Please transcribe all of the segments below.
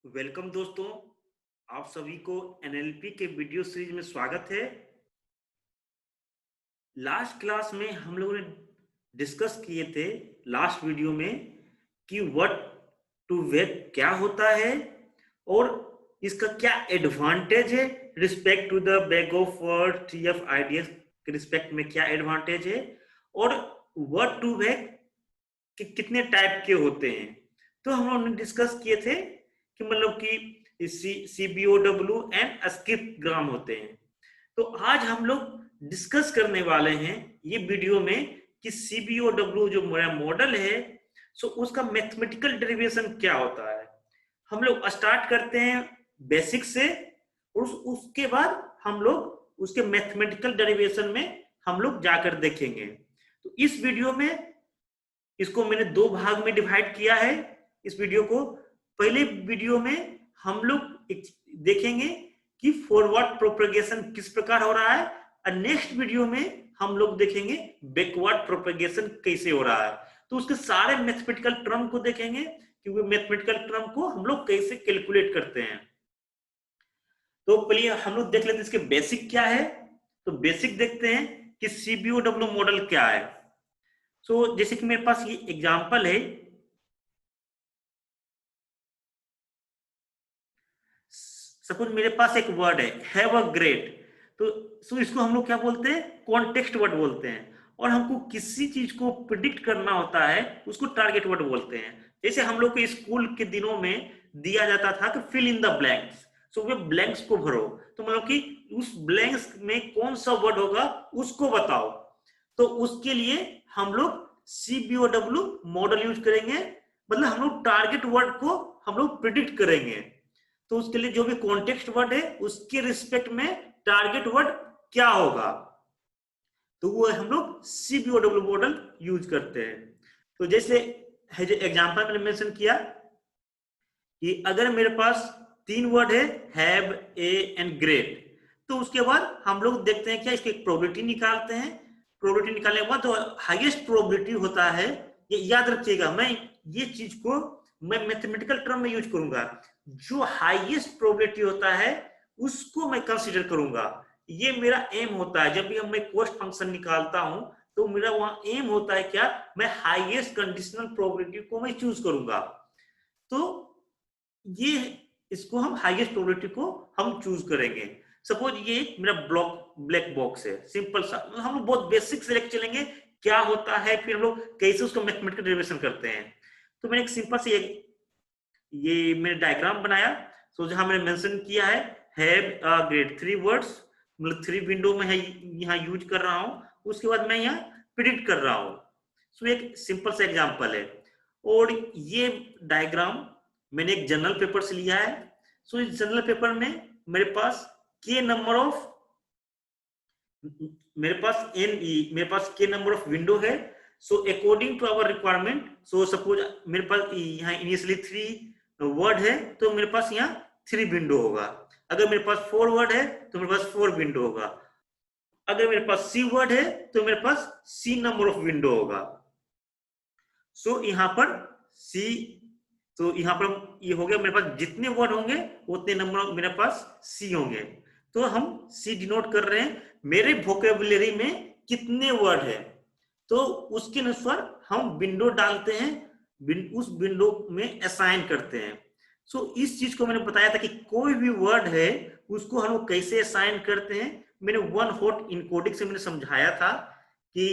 Welcome दोस्तों, आप सभी को एनएलपी के वीडियो सीरीज में स्वागत है। लास्ट क्लास में हम लोगों ने डिस्कस किए थे लास्ट वीडियो में कि व्हाट टू वेब क्या होता है और इसका क्या एडवांटेज है respect to the bag of word TF IDS के रिस्पेक्ट में क्या एडवांटेज है और व्हाट टू वेब कि कितने टाइप के होते हैं। तो हम लोगों ने डिस्कस किए थे कि मतलब कि सीबीओडब्ल्यू एंड स्क्रिप्ट ग्राम होते हैं। तो आज हम लोग डिस्कस करने वाले हैं ये वीडियो में कि सीबीओडब्ल्यू जो मेरा मॉडल है सो उसका मैथमेटिकल डेरिवेशन क्या होता है। हम लोग स्टार्ट करते हैं बेसिक से और उसके बाद हम लोग उसके मैथमेटिकल डेरिवेशन में हम लोग जाकर देखेंगे। तो इस वीडियो में इसको मैंने दो भाग में डिवाइड किया है इस वीडियो को। पहले वीडियो में हम लोग देखेंगे कि फॉरवर्ड प्रोपेगेशन किस प्रकार हो रहा है और नेक्स्ट वीडियो में हम लोग देखेंगे बैकवर्ड प्रोपेगेशन कैसे हो रहा है। तो उसके सारे मैथमेटिकल टर्म को देखेंगे कि वो मैथमेटिकल टर्म को हम लोग कैसे कैलकुलेट करते हैं। तो पहले हम लोग देख लेते हैं इसके बेसिक क्या है। तो बेसिक देखते हैं कि सीबीओडब्ल्यू मॉडल क्या है। सो जैसे कि मेरे पास ये एग्जांपल है, सपोज मेरे पास एक वर्ड है हैव अ ग्रेट। तो सो इसको हम लोग क्या बोलते हैं, कॉन्टेक्स्ट वर्ड बोलते हैं। और हमको किसी चीज को प्रिडिक्ट करना होता है उसको टारगेट वर्ड बोलते हैं। जैसे हम लोग को स्कूल के दिनों में दिया जाता था कि fill in the blanks, so वे ब्लैंक्स को भरो। तो मतलब कि उस ब्लैंक्स में कौन सा वर्ड होगा उसको बताओ। तो उसके लिए हम लोग सीबीओडब्ल्यू मॉडल यूज करेंगे, मतलब हम लोग टारगेट वर्ड को हम लोग प्रिडिक्ट करेंगे। तो उसके लिए जो भी कॉन्टेक्स्ट वर्ड है उसके रिस्पेक्ट में टारगेट वर्ड क्या होगा, तो वो हम लोग सीबीओडब्ल्यू मॉडल यूज करते हैं। तो जैसे है जो एग्जांपल मैंने मेंशन किया कि अगर मेरे पास तीन वर्ड है हैव, ए एंड ग्रेट, तो उसके बाद हम लोग देखते हैं क्या इसकी प्रोबेबिलिटी निकालते हैं। प्रोबेबिलिटी निकालने के बाद तो हाईएस्ट प्रोबेबिलिटी होता है, ये याद रखिएगा, मैं ये चीज को मैं मैथमेटिकल टर्म में यूज करूंगा। जो हाईएस्ट प्रोबेबिलिटी होता है उसको मैं कंसीडर करूंगा। ये मेरा एम होता है, जब भी मैं कॉस्ट फंक्शन निकालता हूं तो मेरा वहां एम होता है क्या, मैं हाईएस्ट कंडीशनल प्रोबेबिलिटी को मैं चूज करूंगा। तो ये इसको हम हाईएस्ट प्रोबेबिलिटी को हम चूज करेंगे। सपोज ये मेरा ब्लैक बॉक्स है, सिंपल सा, हम लोग बहुत बेसिक से लेकर चलेंगे क्या होता है, फिर हम लोग कैसे उसको मैथमेटिकल डेरिवेशन करते हैं। तो मैंने एक सिंपल से ये मैंने डायग्राम बनाया। सो जहां मैंने मेंशन किया है हैव ग्रेड थ्री वर्ड्स, मतलब थ्री विंडो में है यहाँ यूज कर रहा हूँ। उसके बाद मैं यहाँ प्रिडिक्ट कर रहा हूँ। सो एक सिंपल सा एग्जांपल है और ये डायग्राम मैंने एक जर्नल पेपर से लिया है। सो इस जर्नल पेपर में मेरे पास के नंबर ऑफ मेरे पास के नंबर ऑफ विंडो है। So according to our requirement, so suppose मेरे पास यहाँ इनिशियली थ्री वर्ड है तो मेरे पास यहाँ थ्री विंडो होगा। अगर मेरे पास फोर वर्ड है तो मेरे पास फोर विंडो होगा। अगर मेरे पास सी वर्ड है तो मेरे पास सी नंबर ऑफ विंडो होगा। सो यहाँ पर सी, तो यहाँ पर ये हो गया, मेरे पास जितने वर्ड होंगे उतने नंबर मेरे पास सी होंगे। तो हम सी डिनोट कर रहे हैं मेरे वोकेबुलरी में कितने वर्ड है, तो उसके अनुसार हम विंडो डालते हैं, उस विंडो में असाइन करते हैं। सो इस चीज को मैंने बताया था कि कोई भी वर्ड है उसको हम लोग कैसे असाइन करते हैं। मैंने वन हॉट इनकोडिंग से मैंने समझाया था कि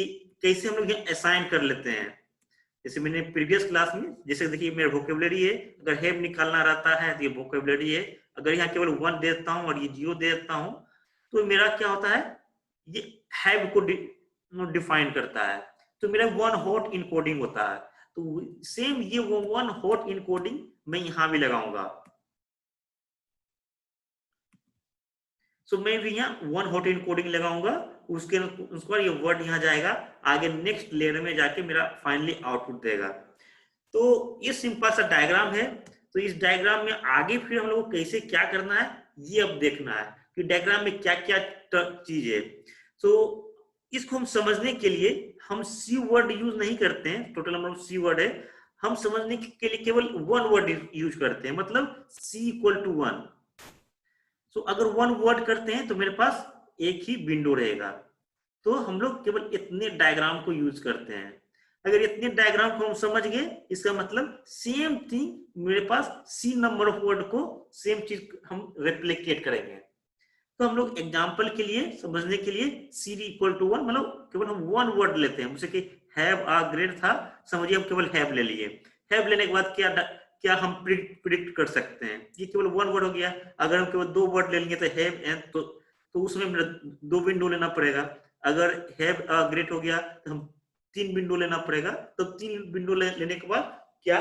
कैसे हम लोग असाइन कर लेते हैं। जैसे मैंने प्रीवियस क्लास में, जैसे देखिए मेरा वोकेबुलरी है, अगर हैव निकालना रहता है तो ये वोकेबुलरी है। अगर यहाँ केवल वन दे देता हूँ और ये जीरो दे देता हूँ तो मेरा क्या होता है, ये हैव को डिफाइन करता है। तो मेरा वन हॉट इनकोडिंग होता है। तो सेम ये वो वन हॉट इनकोडिंग मैं यहाँ भी लगाऊंगा। सो मैं भी यहाँ वन हॉट इनकोडिंग लगाऊंगा, उसके बाद ये वर्ड यहाँ जाएगा, आगे नेक्स्ट लेयर में जाके मेरा फाइनली आउटपुट देगा। तो ये सिंपल सा डायग्राम है। तो इस डायग्राम में आगे फिर हम लोग को कैसे क्या करना है ये अब देखना है कि डायग्राम में क्या क्या चीज है। तो इसको हम समझने के लिए हम सी वर्ड यूज नहीं करते हैं, total number of C word है, हम समझने के लिए केवल वन वर्ड यूज करते हैं, मतलब सी इक्वल टू वन। सो अगर वन वर्ड करते हैं तो मेरे पास एक ही विंडो रहेगा। तो हम लोग केवल इतने डायग्राम को यूज करते हैं। अगर इतने डायग्राम को हम समझ गए, इसका मतलब सेम थिंग मेरे पास सी नंबर ऑफ वर्ड को सेम चीज हम रेप्लिकेट करेंगे। तो हम लोग एग्जाम्पल के लिए समझने के लिए सी इक्वल टू वन, मतलब केवल हम वन वर्ड लेते हैं। जैसे कि हैव आ ग्रेड था, समझिए हम केवल हैव ले लिए। हैव लेने के बाद क्या क्या हम प्रिडिक्ट कर सकते हैं, ये केवल वन वर्ड हो गया। अगर हम केवल दो वर्ड ले लेंगे तो हैव एंड, तो उसमें दो विंडो लेना पड़ेगा। अगर हैव अ ग्रेट हो गया तो हम तीन विंडो लेना पड़ेगा। तो तीन विंडो लेने के बाद क्या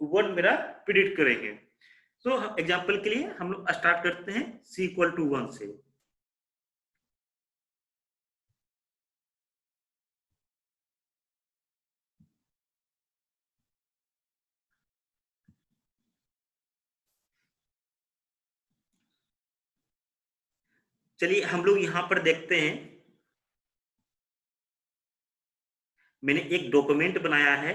वर्ड मेरा प्रिडिक्ट करेंगे। तो एग्जाम्पल के लिए हम लोग स्टार्ट करते हैं सी इक्वल टू वन से। चलिए हम लोग यहां पर देखते हैं, मैंने एक डॉक्यूमेंट बनाया है।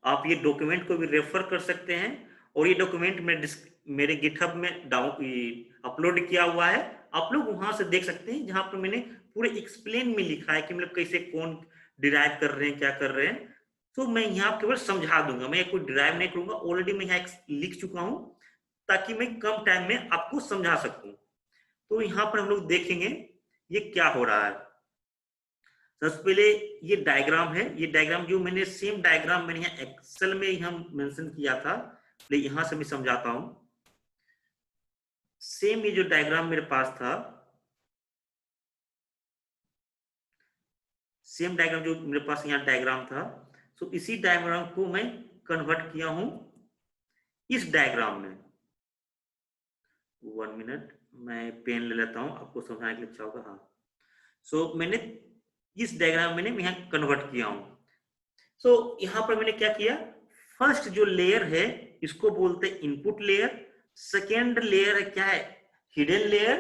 आप ये डॉक्यूमेंट को भी रेफर कर सकते हैं, और ये डॉक्यूमेंट मेरे गिटहब में अपलोड किया हुआ है। आप लोग वहां से देख सकते हैं, जहां पर मैंने पूरे एक्सप्लेन में लिखा है कि मतलब कैसे कौन डिराइव कर रहे हैं, क्या कर रहे हैं। तो मैं यहाँ केवल समझा दूंगा, मैं कोई डिराइव नहीं करूंगा। ऑलरेडी मैं यहाँ लिख चुका हूँ, ताकि मैं कम टाइम में आपको समझा सकूं। तो यहाँ पर हम लोग देखेंगे ये क्या हो रहा है। सबसे पहले ये डायग्राम है। ये डायग्राम जो मैंने सेम डायग्राम मैंने यहाँ एक्सेल में यहाँ मेंशन किया था, लेकिन यहाँ से मैं समझाता हूँ। सेम ये जो डायग्राम मेरे पास था, सेम डायग्राम जो मेरे पास यहाँ डायग्राम था, तो इसी डायग्राम को मैं कन्वर्ट किया हूं इस डायग्राम में। 1 मिनट, मैं पेन ले लेता हूं, आपको समझाने के लिए अच्छा होगा। हाँ, सो मैंने इस डायग्राम में यहाँ कन्वर्ट किया हूं। सो यहाँ पर मैंने क्या किया, फर्स्ट जो लेयर है इसको बोलते हैं इनपुट लेयर। सेकेंड लेयर है क्या है, hidden layer.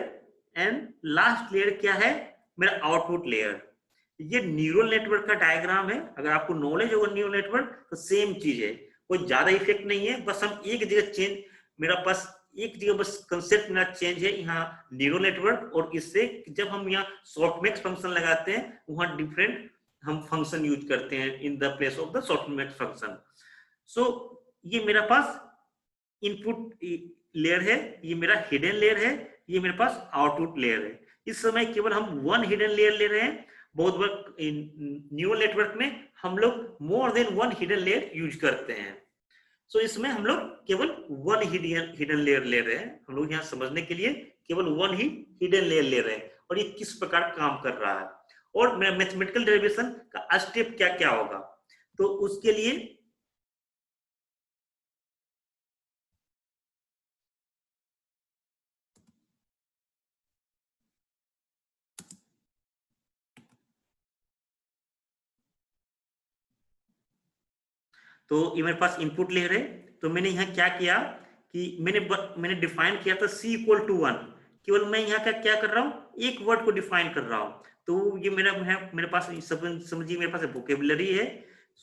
And last layer क्या है, मेरा आउटपुट लेयर। ये न्यूरल नेटवर्क का डायग्राम है। अगर आपको नॉलेज होगा न्यूरल नेटवर्क तो सेम चीज है, कोई ज्यादा इफेक्ट नहीं है। बस हम एक जगह चेंज, मेरा पास एक जगह बस कंसेप्ट मेरा चेंज है यहाँ न्यूरल नेटवर्क, और इससे जब हम यहाँ सॉफ्टमैक्स फंक्शन लगाते हैं वहां डिफरेंट हम फंक्शन यूज करते हैं in the place of the softmax function. So ये मेरा पास इनपुट लेयर है, ये मेरा हिडन लेयर है, ये मेरे पास आउटपुट लेयर है। इस समय केवल हम वन हिडन लेयर ले रहे हैं। बहुत बार न्यूरल नेटवर्क में हम लोग more than one hidden layer use करते हैं। सो इसमें हम लोग केवल वन हिडन लेयर ले रहे हैं। हम लोग यहाँ समझने के लिए केवल वन ही हिडन लेयर ले रहे हैं, और ये किस प्रकार काम कर रहा है, और मेरा मैथमेटिकल डेरिवेशन का स्टेप क्या क्या होगा। तो उसके लिए तो ये मेरे पास इनपुट लेयर है। तो मैंने यहाँ क्या किया कि मैंने डिफाइन किया था सी इक्वल टू वन। केवल मैं यहाँ का क्या कर रहा हूँ, एक वर्ड को डिफाइन कर रहा हूँ। तो ये मेरे पास समझिए मेरे पास वोकेबुलरी है।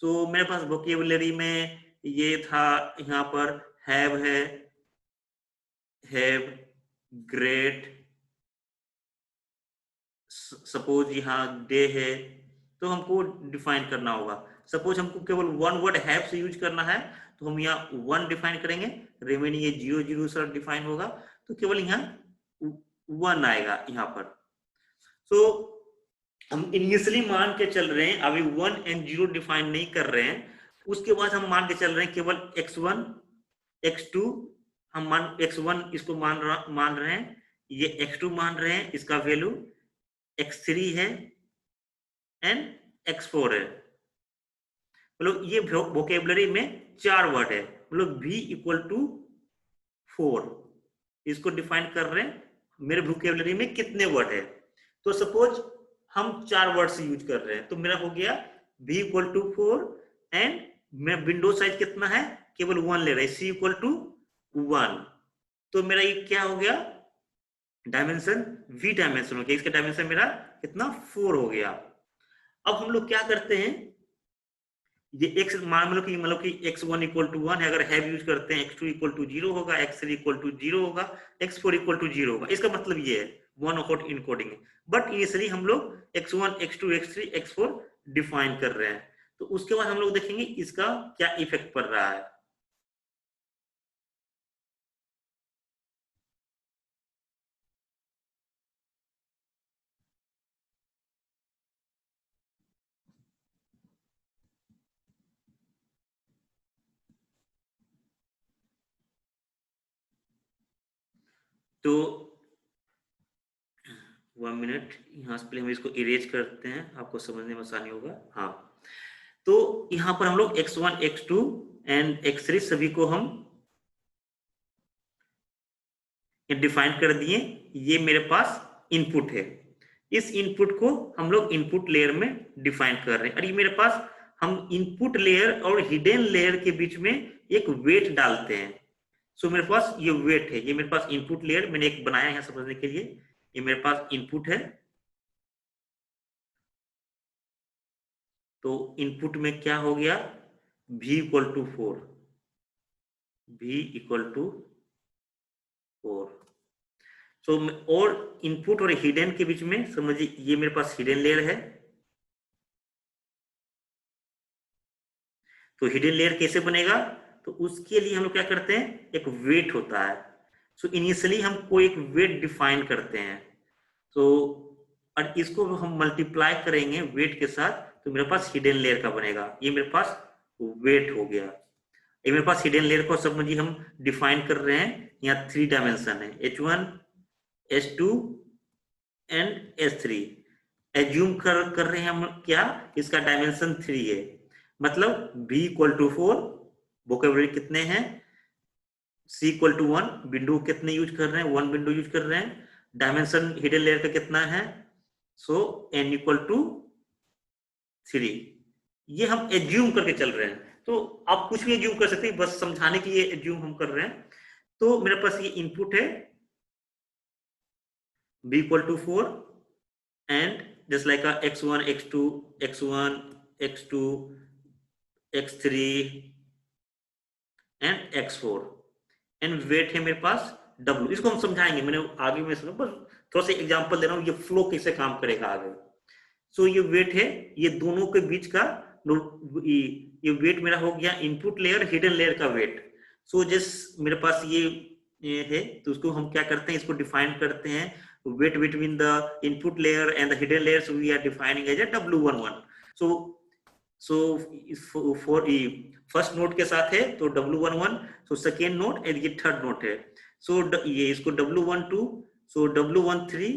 सो मेरे पास वोकेबुलरी में ये था, यहाँ पर हैव है, हैव, ग्रेट, सपोज यहाँ डे है। तो हमको डिफाइन करना होगा। सपोज हमको केवल वन वर्ड हैव से यूज करना है, तो हम यहाँ वन डिफाइन करेंगे। रिमेनिंग ये 0 0 से डिफाइन होगा, तो केवल यहाँ वन आएगा यहाँ पर। सो हम इनिशियली मान के चल रहे हैं, अभी 1 एंड 0 डिफाइन नहीं कर रहे हैं। उसके बाद हम मान के चल रहे हैं केवल x1 x2, हम x1 इसको मान रहे हैं, ये x2 मान रहे हैं, इसका वैल्यू x3 है एंड x4 है। मतलब ये वोकेबलरी में 4 वर्ड है, मतलब v इक्वल टू 4 इसको डिफाइन कर रहे हैं मेरे वोकेबलरी में कितने वर्ड है। तो सपोज हम 4 वर्ड से यूज कर रहे हैं, तो मेरा हो गया v इक्वल टू 4 एंड मेरा विंडो साइज कितना है, केवल 1 ले रहा है, c इक्वल टू 1। तो मेरा ये क्या हो गया, डायमेंशन v डायमेंशन हो गया। इसका डायमेंशन मेरा कितना 4 हो गया। अब हम लोग क्या करते हैं, ये x मान लो कि x1 इक्वल टू 1 है, अगर हैव यूज करते हैं x2 इक्वल टू 0 होगा, x3 इक्वल टू 0 होगा, x4 इक्वल टू 0 होगा। इसका मतलब ये है वन हॉट इनकोडिंग है। बट इनिशियली हम लोग x1 x2 x3 x4 define कर रहे हैं। तो उसके बाद हम लोग देखेंगे इसका क्या इफेक्ट पड़ रहा है। तो 1 मिनट, यहाँ से पहले हम इसको इरेज करते हैं, आपको समझने में आसानी होगा। हाँ, तो यहाँ पर हम लोग x1 x2 एंड x3 सभी को हम डिफाइन कर दिए। ये मेरे पास इनपुट है, इस इनपुट को हम लोग इनपुट लेयर में डिफाइन कर रहे हैं। और ये मेरे पास हम इनपुट लेयर और हिडन लेयर के बीच में एक वेट डालते हैं। सो मेरे पास ये वेट है, ये मेरे पास इनपुट लेयर मैंने एक बनाया है समझने के लिए। ये मेरे पास इनपुट है, तो इनपुट में क्या हो गया, v equal to 4, v equal to 4। So और इनपुट और हिडन के बीच में समझिए ये मेरे पास हिडन लेयर है। तो हिडन लेयर कैसे बनेगा, तो उसके लिए हम लोग क्या करते हैं, एक वेट होता है। सो इनिशियली हम कोई एक वेट डिफाइन करते हैं, तो और इसको हम मल्टीप्लाई करेंगे वेट के साथ, तो मेरे पास हिडन लेयर का बनेगा। ये मेरे पास वेट हो गया। ये मेरे पास हिडन लेयर को सब मुझे हम डिफाइन कर रहे हैं। यहाँ 3 डायमेंशन है, h1 h2 and h3। Assume कर रहे हैं हम क्या, इसका डायमेंशन 3 है, मतलब v इक्वल टू 4, वोकेबलरी कितने हैं, c इक्वल टू 1, विंडो कितने यूज कर रहे हैं, 1 विंडो यूज कर रहे हैं। डायमेंशन हिडन लेयर का कितना है, सो n इक्वल टू 3। ये हम एज्यूम करके चल रहे हैं, तो आप कुछ भी एज्यूम कर सकते हैं, बस समझाने के लिए एज्यूम हम कर रहे हैं। तो मेरे पास ये इनपुट है b equal to 4 and just like x1 x2 x1 x2 x3 and x4 and weight है मेरे पास w। इसको हम समझाएंगे, मैंने आगे में सुना, बस थोड़ा सा एग्जांपल दे रहा हूँ, ये फ्लो कैसे काम करेगा आगे। सो ये वेट है, ये दोनों के बीच का ये वेट मेरा हो गया इनपुट लेयर हिडन लेयर का वेट। सो जिस मेरे पास ये है, तो उसको हम क्या करते हैं, इसको डिफाइन करते हैं weight between the input layer and the hidden layer, so we are defining as a w11। So for first node के साथ है तो w11, so second node and ये थर्ड नोड है, सो ये इसको w12, सो w13।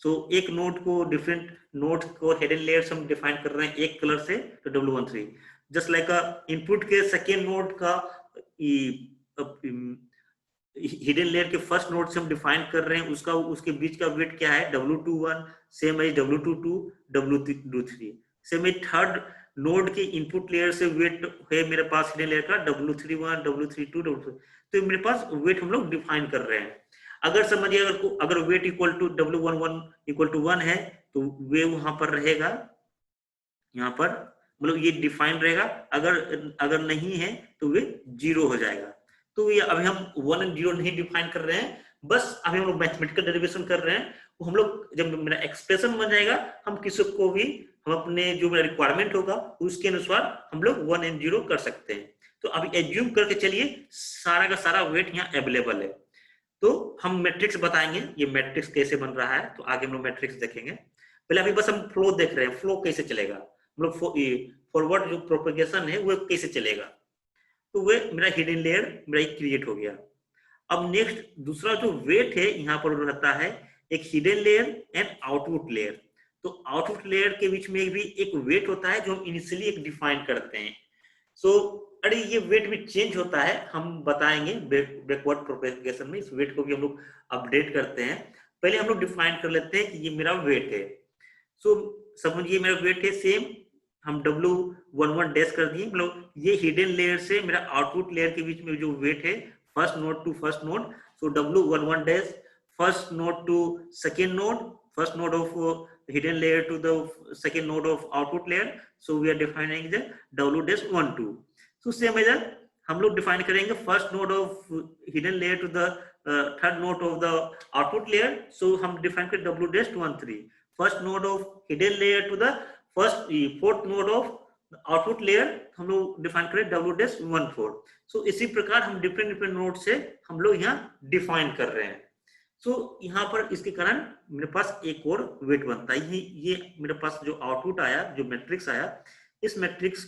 सो एक नोड को डिफरेंट नोड को हिडन लेयर्स हम डिफाइन कर रहे हैं एक कलर से, तो w13। जस्ट लाइक इनपुट के सेकेंड नोड का हिडन लेयर के फर्स्ट नोड से हम डिफाइन कर रहे हैं, उसका उसके बीच का वेट क्या है, w21, same as w22 w23। Same as third node के इनपुट लेयर से वेट है मेरे पास हिडन लेयर का w31 w32 w3। तो मेरे पास वेट हम लोग डिफाइन कर रहे हैं। अगर समझिए अगर weight equal to w11 equal to 1 है, तो वे वहां पर रहेगा, यहाँ पर मतलब ये डिफाइन रहेगा। अगर नहीं है तो वे 0 हो जाएगा। तो ये अभी हम 1 एंड 0 नहीं डिफाइन कर रहे हैं, बस अभी हम लोग मैथमेटिकल डेरिवेशन कर रहे हैं। तो हम लोग जब मेरा एक्सप्रेशन बन जाएगा, हम किसी को भी हम अपने जो मेरा रिक्वायरमेंट होगा उसके अनुसार हम लोग 1 एंड 0 कर सकते हैं। तो अभी एज्यूम करके चलिए सारा का सारा वेट यहाँ अवेलेबल है। तो हम मैट्रिक्स बताएंगे, ये मैट्रिक्स कैसे बन रहा है, तो आगे हम लोग मैट्रिक्स देखेंगे। पहले अभी बस हम फ्लो देख रहे हैं, फ्लो कैसे चलेगा, हम लोग फॉरवर्ड जो प्रोपेगेशन है वो कैसे चलेगा। तो वे मेरा हिडन लेयर मेरा क्रिएट हो गया। अब नेक्स्ट दूसरा जो वेट है यहाँ पर रहता है एक hidden layer and output layer. तो आउटपुट लेयर के बीच में भी एक वेट होता है जो हम इनिशियली एक डिफाइन करते हैं। सो अरे ये वेट भी चेंज होता है, हम बताएंगे बैकवर्ड प्रोपेगेशन में इस वेट को भी हम लोग अपडेट करते हैं। पहले हम लोग डिफाइन कर लेते हैं कि ये मेरा वेट है। सो समझिए मेरा वेट है सेम, हम w11 डैश कर दिए, मतलब ये हिडन लेयर से मेरा आउटपुट लेयर के बीच में जो वेट है first node to first node, so w11 dash first node to second node, first node of hidden layer to the second node of output layer, so we are defining the w dash 1 2. So same as हम लोग define करेंगे first node of hidden layer to the third node of the output layer, so हम define करें w dash 1 3. first node of hidden layer to the fourth node of output layer हम लोग define करें w dash 1 4. सो इसी प्रकार हम different node से हम लोग यहाँ डिफाइन कर रहे हैं. सो यहाँ पर इसके कारण मेरे पास एक और वेट बनता है. ये मेरे पास जो आउटपुट आया, जो मैट्रिक्स आया, इस मैट्रिक्स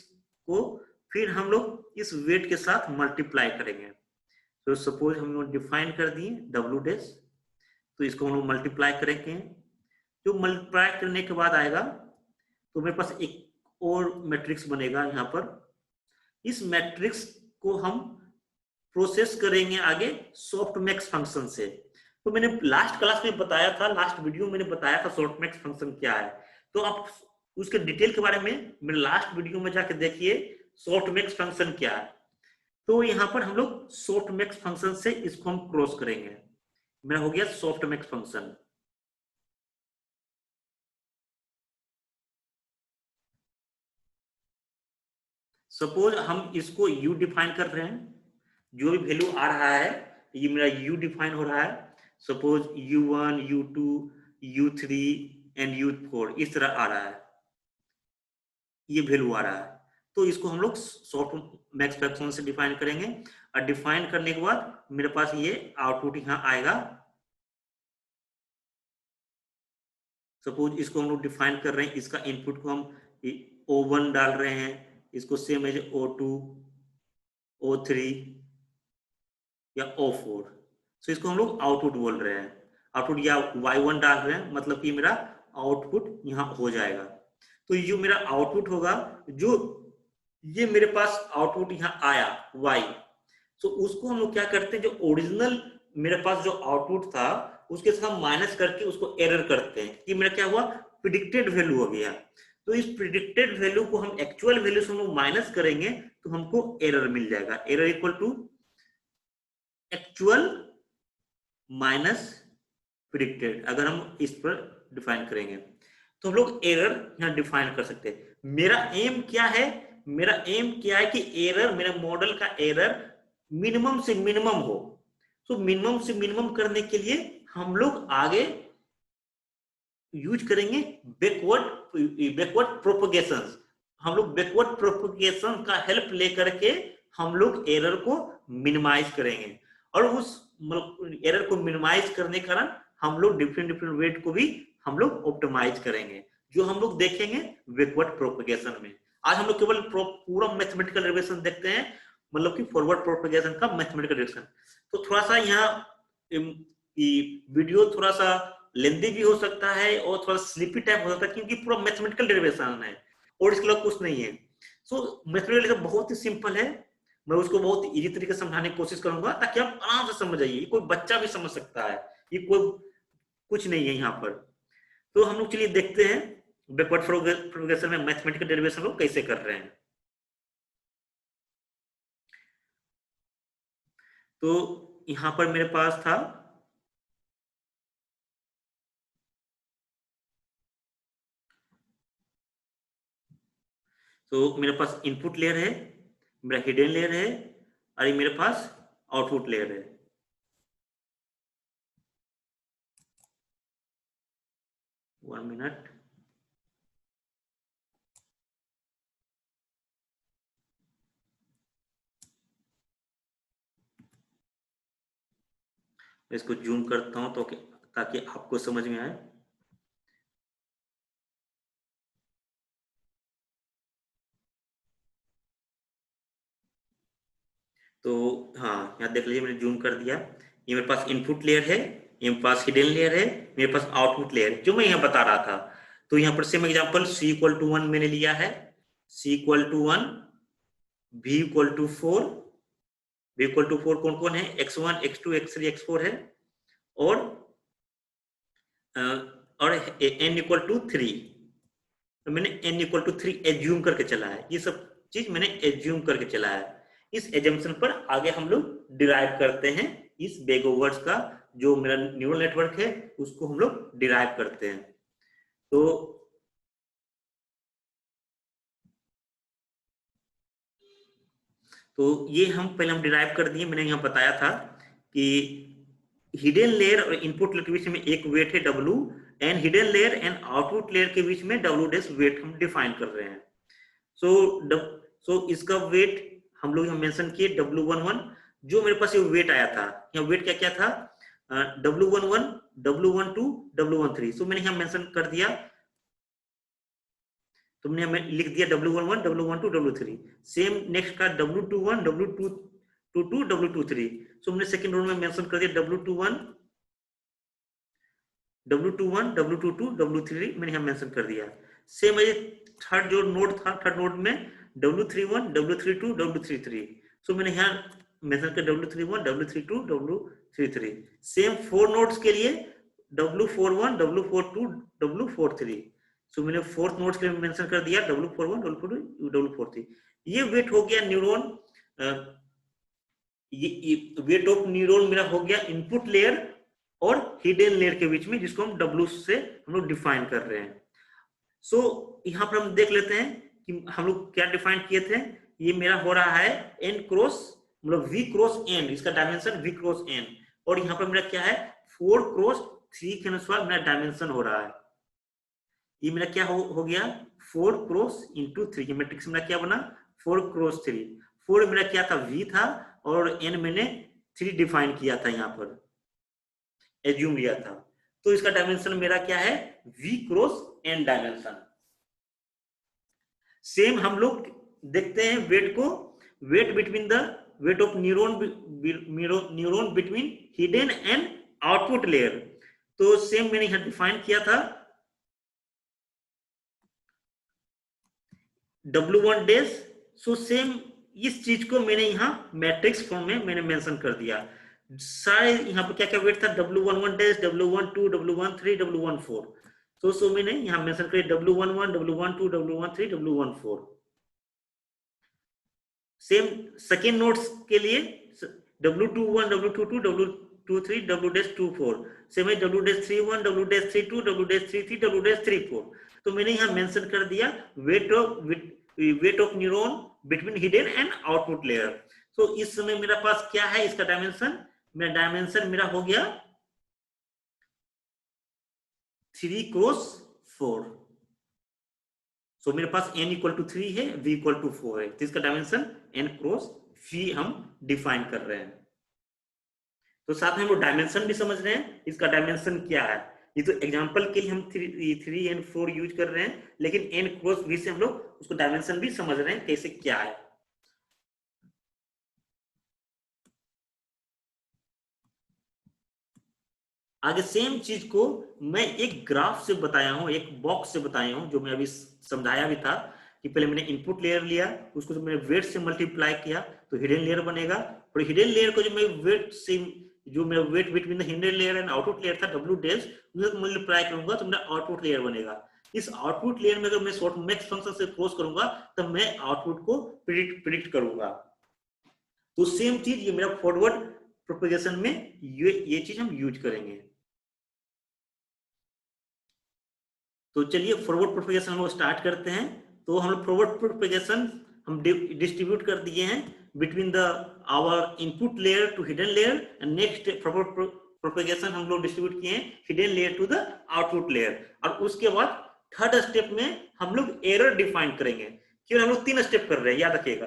को फिर हम लोग इस वेट के साथ मल्टीप्लाई करेंगे. तो सपोज हम लोग डिफाइन कर दिए w dash, तो इसको हम लोग मल्टीप्लाई करेंगे. जो मल्टीप्लाई करने के बाद आएगा तो मेरे पास एक और मैट्रिक्स बनेगा यहाँ पर. इस मैट्रिक्स को हम प्रोसेस करेंगे आगे सॉफ्टमैक्स फंक्शन से. तो मैंने लास्ट क्लास में बताया था, लास्ट वीडियो में मैंने बताया था सॉफ्टमैक्स फंक्शन क्या है. तो आप उसके डिटेल के बारे में मेरे लास्ट वीडियो में जाके देखिए सॉफ्टमैक्स फंक्शन क्या है. तो यहाँ पर हम लोग सॉफ्टमैक्स फंक्शन से इसको हम क्रॉस करेंगे. मेरा हो गया सॉफ्टमैक्स फंक्शन. सपोज हम इसको u डिफाइन कर रहे हैं, जो भी वैल्यू आ रहा है ये मेरा u डिफाइन हो रहा है. Suppose u1 u2 u3 and u4 इस तरह आ रहा है, ये वैल्यू आ रहा है. तो इसको हम लोग सॉफ्टमैक्स फंक्शन से डिफाइन करेंगे. और डिफाइन करने के बाद मेरे पास ये आउटपुट यहाँ आएगा. सपोज इसको हम लोग डिफाइन कर रहे हैं, इसका इनपुट को हम O1 डाल रहे हैं, इसको सेम एज O2 O3 या O4. सो इसको हम लोग आउटपुट बोल रहे हैं. आउटपुट या Y1 डाल रहे हैं, मतलब कि मेरा आउटपुट यहाँ हो जाएगा. तो ये मेरा आउटपुट होगा, जो ये मेरे पास आउटपुट यहाँ आया Y. तो उसको हम लोग क्या करते हैं, जो ओरिजिनल मेरे पास जो आउटपुट था उसके साथ हम माइनस करके उसको एरर करते हैं कि मेरा क्या हुआ, प्रिडिक्टेड वैल्यू हो गया. तो इस प्रिडिक्टेड वैल्यू को हम एक्चुअल वैल्यू से हम लोग माइनस करेंगे तो हमको एरर मिल जाएगा. Error equal to actual minus predicted. अगर हम इस पर डिफाइन करेंगे तो हम लोग एरर यहाँ डिफाइन कर सकते हैं. मेरा एम क्या है, मेरा एम क्या है कि एरर, मेरे मॉडल का एरर मिनिमम से मिनिमम हो. तो मिनिमम से मिनिमम करने के लिए हम लोग आगे यूज करेंगे बैकवर्ड प्रोपगेशन. हम लोग बैकवर्ड प्रोपगेशन का हेल्प लेकर के हम लोग एरर को मिनिमाइज करेंगे. और उस एरर को मिनिमाइज करने के कारण हम लोग डिफरेंट वेट को भी हम लोग ऑप्टिमाइज करेंगे, जो हम लोग देखेंगे बैकवर्ड प्रोपगेशन में. आज हम लोग केवल पूरा मैथमेटिकल डेरिवेशन देखते हैं, मतलब कि फॉरवर्ड प्रोपगेशन का मैथमेटिकल डेरिवेशन. तो थोड़ा सा यहाँ वीडियो थोड़ा सा लेंदी भी हो सकता है और थोड़ा स्लीपी टाइप हो सकता है, क्योंकि पूरा मैथमेटिकल डेरिवेशन है और इसके अलावा कुछ नहीं है. सो मैथमेटिकल डेरिवेशन बहुत ही सिंपल है. मैं उसको बहुत इजी तरीके से समझाने की कोशिश करूंगा ताकि आप आराम से समझ आइए. कोई बच्चा भी समझ सकता है, ये कोई कुछ नहीं है यहाँ पर. तो हम लोग चलिए देखते हैं बैकवर्ड प्रोपगेशन में मैथमेटिकल डेरिवेशन लोग कैसे कर रहे हैं. तो यहाँ पर मेरे पास था तो मेरे पास इनपुट लेयर है, मेरा हिडन लेयर है, और ये मेरे पास आउटपुट लेयर है. One minute. इसको जूम करता हूं तो ताकि आपको समझ में आए. तो हाँ, यहाँ देख लीजिए मैंने जूम कर दिया. ये मेरे पास इनपुट लेयर है, ये मेरे पास हिडन लेयर है, मेरे पास आउटपुट लेयर, जो मैं यहाँ बता रहा था. तो यहाँ पर same example c equal to 1 मैंने लिया है. c equal to 1, v equal to 4. v equal to 4 कौन कौन है, x1 x2 x3 x4 है. और n इक्वल टू 3. तो मैंने n इक्वल टू 3 एज्यूम करके चला है. ये सब चीज मैंने एज्यूम करके चला है. इस एजम्पशन पर आगे हम लोग डिराइव करते हैं इस बैग ऑफ वर्ड्स का जो मेरा न्यूरल नेटवर्क है उसको हम लोग डिराइव करते हैं। तो ये हम डिराइव कर दिए। मैंने यहाँ बताया था कि हिडन लेयर और इनपुट लेयर के बीच में एक वेट है W, and hidden layer and output layer के बीच में W डैश वेट हम डिफाइन कर रहे हैं। सो इसका वेट हम लोग यहाँ मेंशन किए W11, जो मेरे पास ये वेट आया था। यहाँ वेट क्या क्या था, W11, W12, W13। सो मैंने यहाँ मेंशन कर दिया, तुमने हमें लिख दिया W11, W12, W13। Same next का W21, W22, W23। सो हमने सेकंड रो में मेंशन कर दिया W21, W21, W22, W3 मैंने यहाँ मेंशन कर दिया। सेम है थर्ड जो नोड था, थर्ड नोड में W31, W32, W33। सो मैंने यहाँ मेंशन कर W31, W32, W33। Same 4 nodes के लिए W41, W42, W43। सो मैंने फोर्थ नोड्स के लिए मेंशन कर दिया W41, W42, W43। ये वेट हो गया न्यूरॉन, ये वेट ऑफ न्यूरॉन मेरा हो गया इनपुट लेयर और हिडन लेयर के बीच में, जिसको हम W से हम लोग डिफाइन कर रहे हैं। सो यहाँ पर हम देख लेते हैं कि हम लोग क्या डिफाइन किए थे। ये मेरा हो रहा है N क्रॉस, मतलब V क्रॉस N, इसका डायमेंशन V क्रॉस N, और यहाँ पर मेरा क्या है 4 क्रॉस 3 के अनुसार मेरा डायमेंशन हो रहा है। ये मेरा क्या हो गया 4 क्रॉस इंटू 3, ये मैट्रिक्स मेरा क्या बना 4 क्रॉस 3। 4 मेरा क्या था V था, और N मैंने 3 डिफाइन किया था, यहाँ पर एज्यूम लिया था। तो इसका डायमेंशन मेरा क्या है V cross N dimension. Same हम लोग देखते हैं वेट को, weight between the weight of neuron between hidden and output layer. तो सेम मैंने यहां डिफाइन किया था W1 डैश। सो सेम इस चीज को मैंने यहाँ मैट्रिक्स फॉर्म में मैंने मेंशन कर दिया। सारे यहाँ पर क्या क्या वेट था W11 dash, W12, W13, W14। सो मैंने यहाँ मेंशन कर W11, W12, W13, W14। Same second notes के लिए W21, W22, W23, W-24। Same है W-31, W-32, W-33, W-34। तो मैंने यहाँ मेंशन कर दिया wait of neuron between hidden and output layer. तो इस समय मेरा पास क्या है इसका डायमेंशन, मेरा डायमेंशन मेरा हो गया 3 क्रॉस 4। सो मेरे पास n इक्वल टू 3 है, v इक्वल टू 4 है, तो इसका डायमेंशन n क्रॉस v हम डिफाइन कर रहे हैं। तो साथ में हम लोग डायमेंशन भी समझ रहे हैं, इसका डायमेंशन क्या है। ये तो एग्जांपल के लिए हम 3 and 4 यूज कर रहे हैं, लेकिन n क्रॉस v से हम लोग उसको डायमेंशन भी समझ रहे हैं कैसे क्या है। आगे सेम चीज को मैं एक ग्राफ से बताया हूं, एक बॉक्स से बताया हूं, जो मैं अभी समझाया भी था कि पहले मैंने इनपुट लेयर लिया, उसको तो मैंने वेट से मल्टीप्लाई किया तो हिडन लेयर बनेगा, और हिडन लेयर को जो मैं वेट से, जो मेरा weight between the hidden layer and output layer था W डैश, उसको मल्टीप्लाई करूंगा तो मेरा आउटपुट लेयर बनेगा। इस आउटपुट लेयर में अगर मैं शॉर्ट मैक्स फंक्शन से क्रॉस करूंगा तब मैं आउटपुट को प्रिडिक्ट करूंगा। तो सेम चीज ये मेरा फॉरवर्ड प्रोपेगेशन में ये चीज हम यूज करेंगे। तो चलिए फॉरवर्ड प्रोपेगेशन हम लोग स्टार्ट करते हैं। तो हम लोग फॉरवर्ड प्रोपेगेशन हम डिस्ट्रीब्यूट कर दिए हैं between the our input layer to hidden layer, and next forward propagation हम लोग डिस्ट्रीब्यूट किए हैं hidden layer to the output layer. और उसके बाद थर्ड स्टेप में हम लोग एरर डिफाइन करेंगे। क्यों हम लोग 3 स्टेप कर रहे हैं, याद रखिएगा।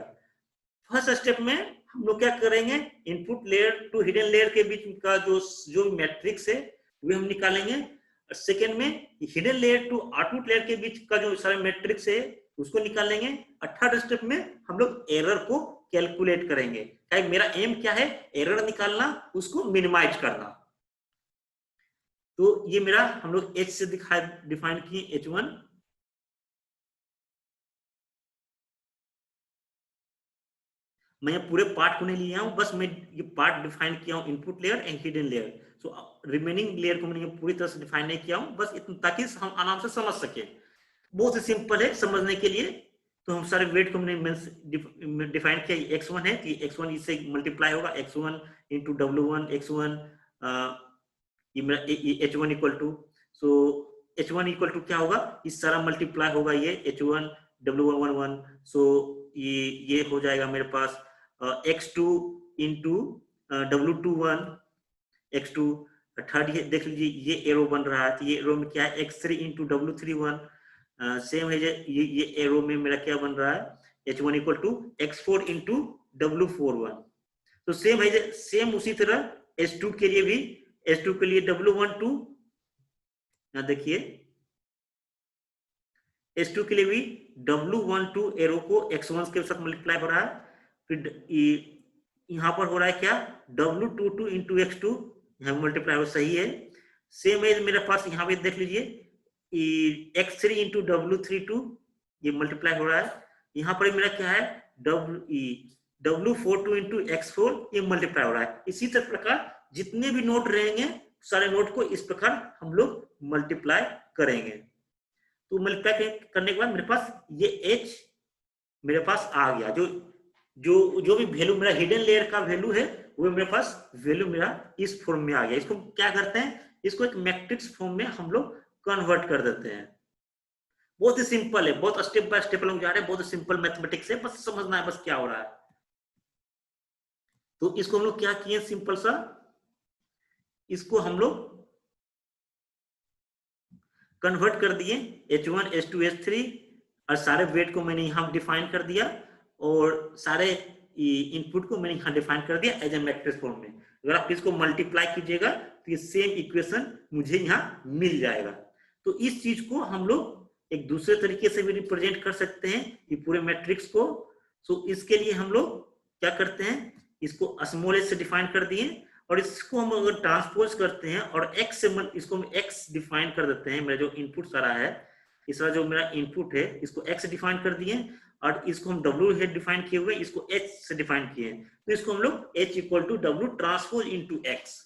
फर्स्ट स्टेप में हम लोग क्या करेंगे, input layer to hidden layer के बीच का जो मैट्रिक्स है वो हम निकालेंगे। सेकेंड में hidden layer to output layer के बीच का जो सारे मैट्रिक्स है उसको निकालेंगे। और थर्ड स्टेप में हम लोग एरर को कैलकुलेट करेंगे। मेरा एम क्या है, एरर निकालना, उसको मिनिमाइज करना। तो ये मेरा हम लोग H से डिफाइन किए H1। मैं पूरे पार्ट को नहीं लिया हूं, बस मैं ये पार्ट डिफाइन किया हूं input layer and hidden layer. So remaining layer को मैंने पूरी तरह से डिफाइन नहीं किया हूं, बस इतना ताकि हम आराम से समझ सके। बहुत ही सिंपल है समझने के लिए। तो हम सारे वेट को हमने डिफाइन किया, x1 है कि x1 इससे मल्टीप्लाई होगा, x1 इंटू W1, x1 ये मेरा H1 इक्वल टू, सो H1 इक्वल टू क्या होगा, इस सारा मल्टीप्लाई होगा ये H1 W111, सो ये हो जाएगा मेरे पास X2 into W21 X2। Third ये देख लीजिए ये एरो बन रहा है, तो ये एरो में क्या है X3 इंटू W31, सेम है ये एरो में मेरा क्या बन रहा है H1 equal to X4 into W41। तो सेम है सेम उसी तरह H2 के लिए भी, H2 के लिए W12, यहाँ देखिए H2 के लिए भी W12 एरो को X1 के साथ मल्टीप्लाई हो रहा है, फिर यहाँ पर हो रहा है क्या W22 इंटू X2, यहाँ मल्टीप्लाई हो, सही है। सेम है मेरे पास यहाँ पे देख लीजिए X3 इंटू W32, ये मल्टीप्लाई हो रहा है। यहाँ पर मेरा क्या है W42 इंटू X4, ये मल्टीप्लाई हो रहा है। इसी तरह प्रकार जितने भी नोट रहेंगे सारे नोट को इस प्रकार हम लोग मल्टीप्लाई करेंगे। तो मल्टीप्लाई करने के बाद मेरे पास ये H मेरे पास आ गया, जो भी वैल्यू मेरा हिडन लेयर का वैल्यू है वो मेरे पास वैल्यू मेरा इस फॉर्म में आ गया। इसको क्या करते हैं, इसको एक मैट्रिक्स फॉर्म में हम लोग कन्वर्ट कर देते हैं। बहुत ही सिंपल है, बहुत स्टेप बाय स्टेप लोग जा रहे हैं, बहुत सिंपल मैथमेटिक्स है, बस समझना है बस क्या हो रहा है। तो इसको हम लोग क्या किए, सिंपल सा इसको हम लोग कन्वर्ट कर दिए H1 H2 H3, और सारे वेट को मैंने यहाँ डिफाइन कर दिया और सारे इनपुट को मैंने यहाँ डिफाइन कर दिया एज ए मैट्रिक्स फॉर्म में। अगर आप इसको मल्टीप्लाई कीजिएगा तो ये सेम इक्वेशन मुझे यहाँ मिल जाएगा। तो इस चीज को हम लोग एक दूसरे तरीके से भी रिप्रेजेंट कर सकते हैं ये पूरे मैट्रिक्स को। सो इसके लिए हम लोग क्या करते हैं, इसको स्मॉल h से डिफाइन कर दिए और इसको हम अगर ट्रांसपोज करते हैं और x से इसको हम x डिफाइन कर देते हैं। मेरा जो इनपुट सारा है, इस जो मेरा इनपुट है इसको x डिफाइन कर दिए और इसको हम w है डिफाइन किए हुए, इसको h से डिफाइन किए, तो इसको हम लोग h equal to w transpose into x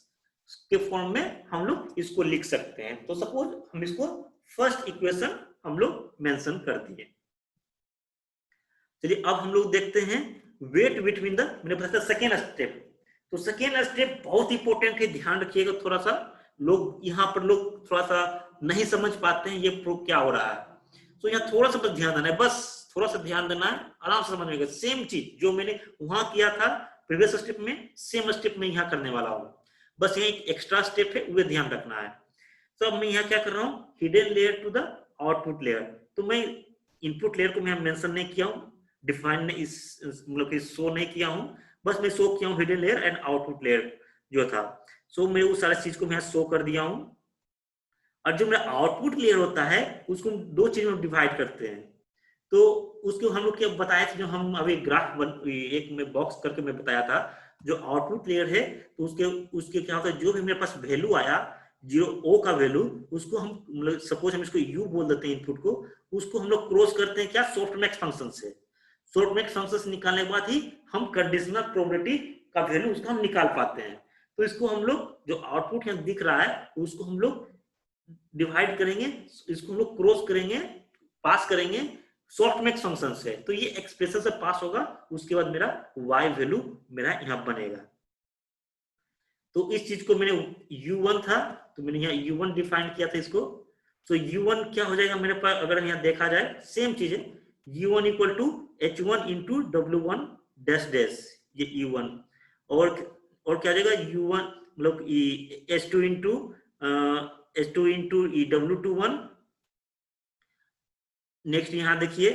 के फॉर्म में हम लोग इसको लिख सकते हैं। तो सपोज हम इसको फर्स्ट इक्वेशन हम लोग मेंशन कर दिए। चलिए अब हम लोग देखते हैं वेट बिटवीन द, मैंने बताया सेकेंड स्टेप। तो सेकेंड स्टेप बहुत इंपॉर्टेंट है, ध्यान रखिएगा थोड़ा सा। लोग यहाँ पर लोग थोड़ा सा नहीं समझ पाते हैं ये प्रूफ क्या हो रहा है। तो यहाँ थोड़ा सा बस ध्यान देना है, बस थोड़ा सा ध्यान देना है, आराम से समझ में। सेम चीज जो मैंने वहां किया था प्रीवियस स्टेप में, सेम स्टेप में यहाँ करने वाला हूँ, बस यहाँ एक एक्स्ट्रा स्टेप है वो ध्यान रखना है। तो अब मैं यहाँ क्या कर रहा हूँ, hidden layer to the output layer. तो मैं इनपुट लेयर को मैं मेंशन नहीं किया हूँ, डिफाइन नहीं, मतलब कि शो नहीं किया हूँ, बस मैं शो किया हूँ hidden layer and output layer जो था। सो मैं उस सारी चीज को मैं शो कर दिया हूँ। और जो मेरा आउटपुट लेयर होता है उसको दो चीजों में डिवाइड करते हैं। तो उसको हम लोग क्या बताया था, जो हम अभी ग्राफ एक में बॉक्स करके मैं बताया था, जो आउटपुट लेयर है तो उसके क्या होता है, जो भी मेरे पास वैल्यू आया 0 का वैल्यू, उसको हम मतलब सपोज हम इसको u बोल देते हैं इनपुट को, उसको हम लोग क्रॉस करते हैं क्या, सॉफ्टमैक्स फंक्शन से। सॉफ्टमैक्स फंक्शन से निकालने के बाद ही हम कंडीशनल प्रोबेबिलिटी का वैल्यू उसका हम निकाल पाते हैं। तो इसको हम लोग जो आउटपुट यहाँ दिख रहा है उसको हम लोग डिवाइड करेंगे, इसको हम लोग क्रॉस करेंगे, पास करेंगे सॉफ्टमैक्स फंक्शन से, तो ये एक्सप्रेशन से पास होगा। उसके बाद मेरा y वैल्यू मेरा यहाँ बनेगा। तो इस चीज को मैंने u1 था तो मैंने यहाँ u1 डिफाइन किया था इसको। तो u1 क्या हो जाएगा मेरे पास, अगर यहाँ देखा जाए सेम चीज है, u1 equal to h1 into w1 dash dash, ये u1, और क्या हो जाएगा u1 मतलब h2 इंटू w21। नेक्स्ट यहाँ देखिए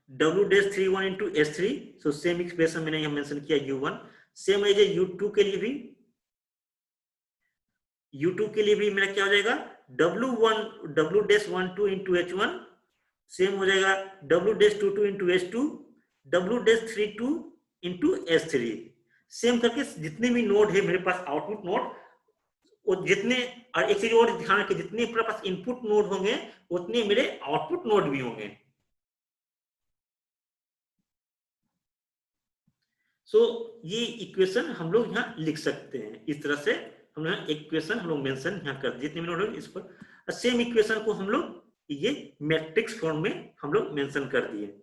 w-31 into s3, so same expression मैंने यहाँ मेंशन किया u1। सेम है u2 के लिए भी मेरा क्या हो जाएगा w-12 इंटू h1, सेम हो जाएगा w-22 into h2, w-32 into s3। Same करके जितने भी नोड है मेरे पास आउटपुट नोड, और जितने, और एक चीज और ध्यान रखिए, जितने मेरे पास इनपुट नोड होंगे उतने मेरे आउटपुट नोड भी होंगे। सो ये इक्वेशन हम लोग यहाँ लिख सकते हैं। इस तरह से हम लोग इक्वेशन हम लोग मेंशन यहाँ कर, जितने भी नोड होंगे इस पर सेम इक्वेशन को हम लोग ये मैट्रिक्स फॉर्म में हम लोग मेंशन कर दिए।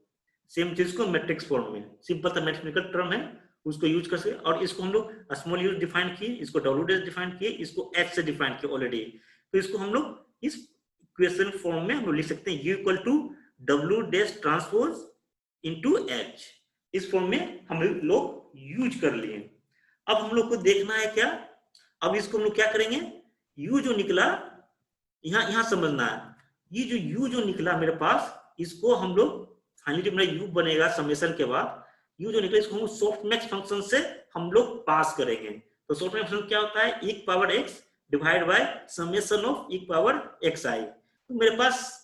सेम चीज को मैट्रिक्स फॉर्म में, सिंपल सा मैथमेटिकल टर्म है उसको यूज कर सके। और इसको हम लोग स्मॉल यूज डिफाइन किए, इसको डब्ल्यू डैश डिफाइन किए, इसको एच से डिफाइन किया ऑलरेडी। तो इसको हम लोग इस इक्वेशन फॉर्म में हम लोग लिख सकते हैं, U equal to W dash transpose into H. इस फॉर्म में हम लोग यूज कर लिए। अब हम लोग को देखना है क्या, अब इसको हम लोग क्या करेंगे, यू जो निकला यहां समझना है, ये जो यू जो निकला मेरे पास, इसको हम लोग फाइनली जो मेरा यू बनेगा समेशन के बाद, यू जो निकला इसको हम सॉफ्टमैक्स फंक्शन से हम लोग पास करेंगे। तो सॉफ्टमैक्स फंक्शन क्या होता है, एक power x divide by summation of एक पावर एक्स आई। तो मेरे पास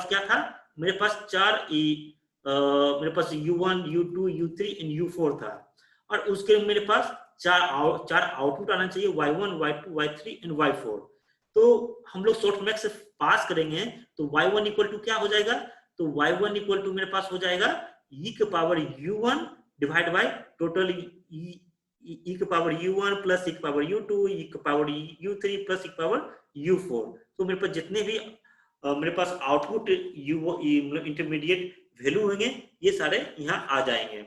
क्या था, मेरे पास मेरे पास u1 u2 u3 and u4 था, और उसके मेरे पास चार आउटपुट आना चाहिए, y1 y2 y3 and y4। तो हम लोग सॉफ्टमैक्स से पास करेंगे, तो y1 इक्वल टू क्या हो जाएगा, तो y1 इक्वल टू मेरे पास हो जाएगा e के power u1 divide by total e के पावर u1 प्लस e के पावर u2 e के पावर u3 प्लस e के पावर u4। तो मेरे पास जितने भी मेरे पास आउटपुट इंटरमीडिएट वैल्यू होंगे ये सारे यहाँ आ जाएंगे।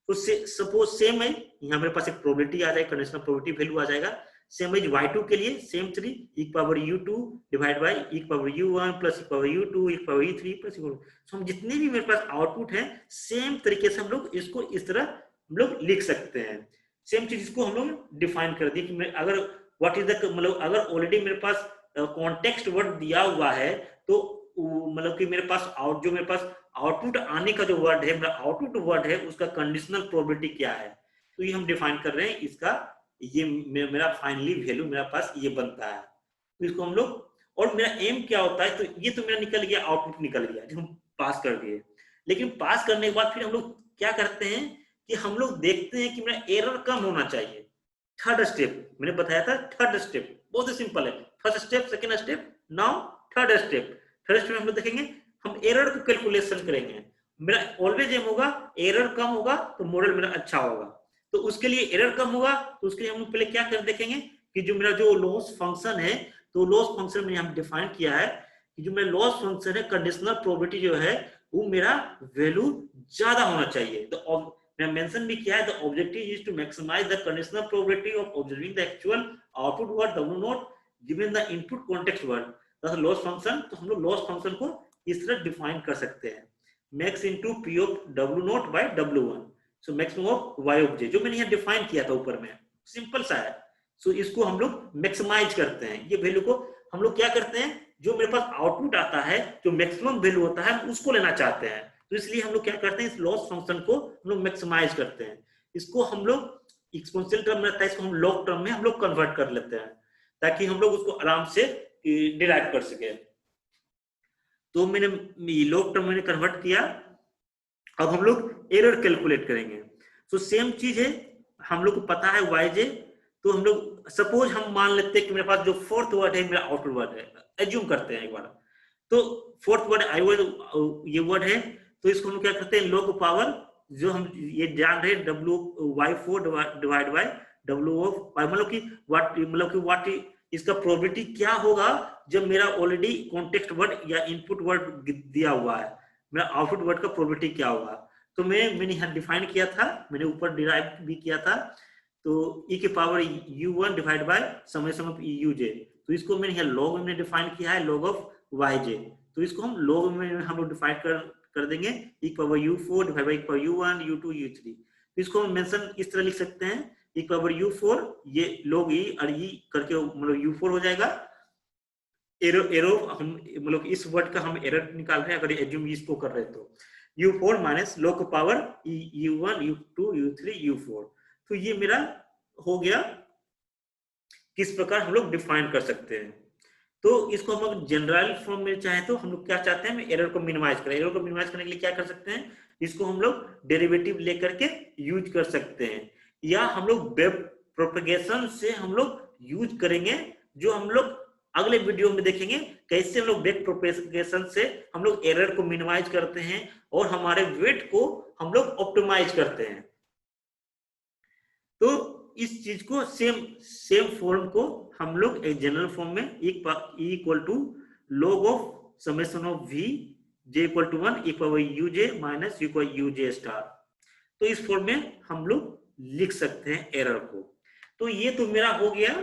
तो सपोज सेम है, यहाँ मेरे पास एक प्रोबेबिलिटी आ जाएगा, कंडीशनल प्रोबेबिलिटी वैल्यू आ जाएगा। सेम है y2 के लिए same 3 e power u2 divide by e power u1 plus e power u2 e power u3 plus e। तो हम जितने भी मेरे पास आउटपुट है सेम तरीके से हम लोग इसको इस तरह हम लोग लिख सकते हैं। सेम चीज इसको हम लोग डिफाइन कर दिए कि अगर व्हाट इज द मतलब अगर ऑलरेडी मेरे पास कॉन्टेक्स्ट वर्ड दिया हुआ है, तो मतलब कि मेरे पास मेरे पास आउटपुट आने का जो वर्ड है, मेरा आउटपुट वर्ड है, उसका कंडीशनल प्रोबेबिलिटी क्या है, तो ये हम डिफाइन कर रहे हैं। इसका ये मेरा फाइनली वैल्यू मेरा पास ये बनता है। तो इसको हम लोग, और मेरा एम क्या होता है, तो ये तो मेरा निकल गया, आउटपुट निकल गया जो हम पास कर दिए। लेकिन पास करने के बाद फिर हम लोग क्या करते हैं कि हम लोग देखते हैं कि मेरा एरर कम होना चाहिए। थर्ड स्टेप मैंने बताया था, थर्ड स्टेप बहुत ही सिंपल है। First step, second step, now third step. Third step में हम लोग देखेंगे, हम एरर को कैलकुलेशन करेंगे। मेरा ऑलवेज एम होगा एरर कम होगा तो मॉडल मेरा अच्छा होगा। तो उसके लिए एरर कम होगा, तो उसके लिए हम लोग पहले क्या कर देखेंगे कि जो मेरा जो लॉस फंक्शन है, तो लॉस फंक्शन में हम डिफाइन किया है कि जो मेरा लॉस फंक्शन है, कंडीशनल प्रोबेबिलिटी जो है वो मेरा वैल्यू ज्यादा होना चाहिए। तो मैं मेंशन भी किया है, the objective is to maximize the conditional probability of observing the actual output word W0 given the input context word loss function. तो हम लोग लॉस फंक्शन को इस तरह डिफाइन कर सकते हैं, max into P of W0 by W1, so maximum of y of j, जो मैंने यहाँ डिफाइन किया था ऊपर में, सिंपल सा है। सो इसको हम लोग मैक्सिमाइज करते हैं, ये वैल्यू को हम लोग क्या करते हैं, जो मेरे पास आउटपुट आता है, जो मैक्सिमम वैल्यू होता है, हम उसको लेना चाहते हैं। तो इसलिए हम लोग क्या करते हैं, इस लॉस फंक्शन को हम लोग मैक्सिमाइज करते हैं। इसको हम लोग एक्सपोनेंशियल टर्म रहता है, इसको हम लॉग टर्म में हम लोग कन्वर्ट कर लेते हैं, ताकि हम लोग उसको आराम से डिराइव कर सके। तो मैंने लॉग टर्म में कन्वर्ट किया। अब हम लोग एरर कैलकुलेट करेंगे। तो सेम चीज है, हम लोग को पता है yj, तो हम लोग सपोज हम मान लेते हैं कि मेरे पास जो फोर्थ वर्ड है मेरा आउटपुट वर्ड है, एज्यूम करते हैं एक बार। तो फोर्थ वर्ड ये वर्ड है, तो इसको हम क्या करते हैं, log पावर जो हम ये जान रहे y4 divide by w of y, मतलब कि व्हाट इसका प्रोबेबिलिटी क्या होगा जब मेरा ऑलरेडी कॉन्टेक्स्ट वर्ड या इनपुट वर्ड दिया हुआ है, मेरा आउटपुट वर्ड का प्रोबेबिलिटी क्या होगा। तो मैंने यहाँ डिफाइन किया था, मैंने ऊपर डिराइव भी किया था, तो e के power u1 divide by summation of uj। तो इसको मैंने यहाँ log में डिफाइन किया है, log ऑफ yj। तो इसको हम log में हम लोग डिफाइन कर देंगे, e के power u4 divide by e के पावर u1 u2 u3। तो इसको हम मेंशन इस तरह लिख सकते हैं, e के पावर u4, ये log e और e करके मतलब u4 हो जाएगा। एरो हम मतलब इस वर्ड का हम एरर निकाल रहे हैं, अगर एज्यूम इसको कर रहे हैं तो u4 minus log power u1 u2 u3 u4। तो ये मेरा हो गया, किस प्रकार हम लोग डिफाइन कर सकते हैं। तो इसको हम लोग जनरल फॉर्म में चाहे तो हम लोग क्या चाहते हैं, एरर को मिनिमाइज करें। एरर को मिनिमाइज करने के लिए क्या कर सकते हैं, इसको हम लोग डेरिवेटिव लेकर के यूज कर सकते हैं, या हम लोग वेब प्रोपेगेशन से हम लोग यूज करेंगे, जो हम लोग अगले वीडियो में देखेंगे कैसे हम लोग वेब प्रोपेगेशन से हम लोग एरर को मिनिमाइज करते हैं और हमारे वेट को हम लोग ऑप्टिमाइज करते हैं। तो इस चीज को सेम फॉर्म को हम लोग एक जनरल फॉर्म में equal to log of summation of v j equal to 1 e power uj minus u equal uj star. तो इस फॉर्म में हम लोग लिख सकते हैं एरर को। तो ये तो मेरा हो गया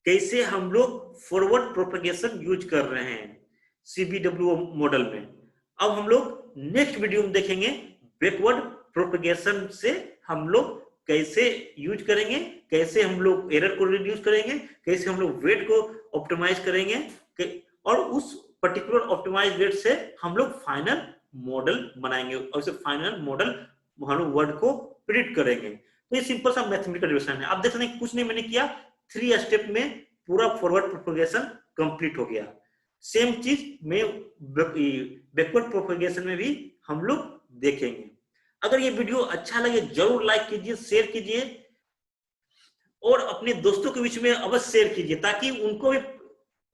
कैसे हम लोग फॉरवर्ड प्रोपेगेशन यूज कर रहे हैं CBWO मॉडल में। अब हम लोग नेक्स्ट वीडियो में देखेंगे बैकवर्ड प्रोपेगेशन से हम लोग कैसे यूज करेंगे, कैसे हम लोग एरर को रिड्यूस करेंगे, कैसे हम लोग वेट को ऑप्टिमाइज करेंगे, और उस पर्टिकुलर ऑप्टिमाइज वेट से हम लोग फाइनल मॉडल बनाएंगे और उसे फाइनल मॉडल हम लोग वर्ड को प्रिडिक्ट करेंगे। तो ये सिंपल सा मैथमेटिकल रिलेशन है। आप देख सकते हैं कुछ नहीं मैंने किया, 3 स्टेप में पूरा फॉरवर्ड प्रोपेगेशन कंप्लीट हो गया। सेम चीज में बैकवर्ड प्रोपेगेशन में भी हम लोग देखेंगे। अगर ये वीडियो अच्छा लगे जरूर लाइक कीजिए, शेयर कीजिए और अपने दोस्तों के बीच में अवश्य शेयर कीजिए ताकि उनको भी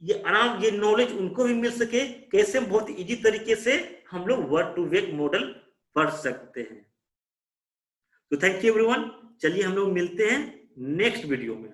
ये नॉलेज उनको भी मिल सके कैसे बहुत इजी तरीके से हम लोग वर्ड टू वेक मॉडल पढ़ सकते हैं। तो थैंक यू एवरीवन, चलिए हम लोग मिलते हैं नेक्स्ट वीडियो में।